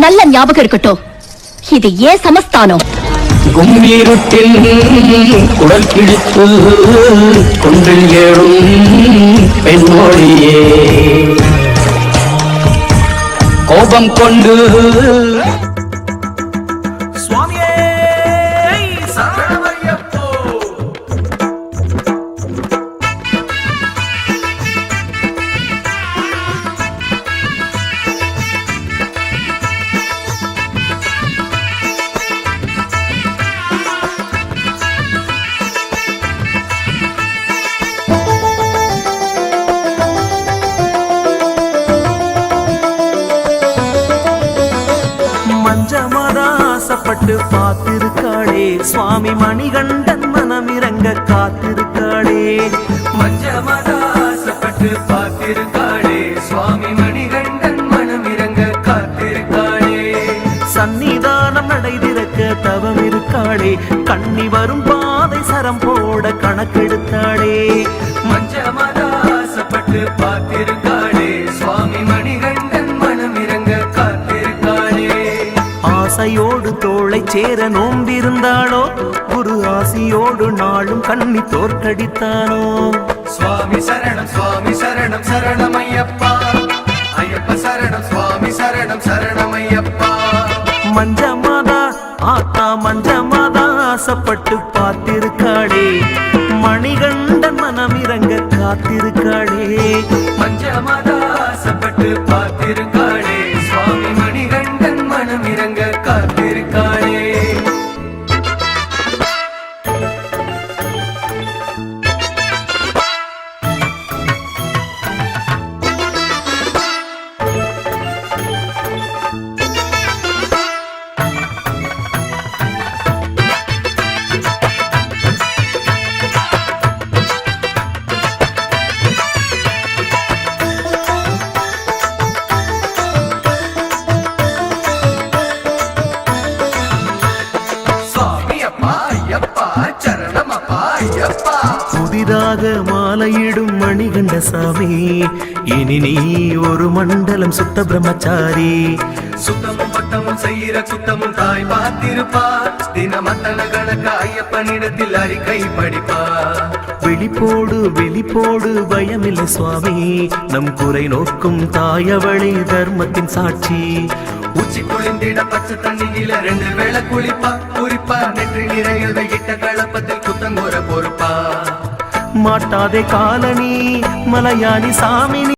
நல்ல ஞாபகம் இருக்கட்டும், இது ஏன் சமஸ்தானம். கும்மீருட்டில் குடல் கிழித்து குன்றில் ஏழும் பெண்மொழியே கோபம் கொண்டு மஞ்சமாதாசப்பட்டு பார்த்திருக்காளே சுவாமி மணிகண்டன் மனமிறங்க காத்திருக்காளே. மஞ்சமாதாசப்பட்டு பார்த்திருக்காளே சுவாமி மணிகண்டன் மனமிறங்க காத்திருக்காளே. சன்னிதானம் நடைதிறக்க தவம் இருக்காளே, கண்ணி வரும் பாதை சரம் போட கணக்கெடுத்தாளே. மஞ்சமாதாசப்பட்டு பார்த்திருக்காளே சுவாமி மணிகண்டன் மனமிறங்க காத்திருக்காளே. ஆசையோடு தோளை சேர நோம்பிருந்தாளோ, குரு ஆசியோடு நாளும் கண்ணி தோற்கடித்தானோ. சுவாமி சரணம் சுவாமி சரணம் சரணம் ஐயப்பா, ஐயப்ப சரணம் சுவாமி சரணம் சரணம் ஐயப்பா. மஞ்சமாதா ஆத்தா மஞ்சமாதா ஆசைப்பட்டு பார்த்திருக்காளே, மணிகண்டன் மனமிறங்க காத்திருக்காளே. மஞ்சமாதாசப்பட்டு பார்த்திருக்காளே சுவாமி மணிகண்டன் மனமிறங்க காத்திருக்காளே. புதிதாக மாலையிடும் மணிகண்ட சாமி, இனி நீ ஒரு மண்டலம் சுத்த பிரம்மச்சாரி. சுத்தமும் பட்டமும் செய்கிற குத்தமும் தாய் பார்த்திருப்பா, தினமத்தன கணக்க ஐயப்பனிடத்தில் அறிக்கை படிப்பா. வெளிப்போடு வெளிப்போடு பயமில்லை சுவாமி, நம் குறை நோக்கும் தாயவளே தர்மத்தின் சாட்சி. உச்சி குளிந்திட பச்சை தண்ணியில 2 வேளை குளிப்பா, குறிப்பா நெற்றி நிறைய வெயிட்ட கலப்பத்தில் குத்தங்கோர பொறுப்பா. மாட்டாதே காலனி மலையாளி சாமி.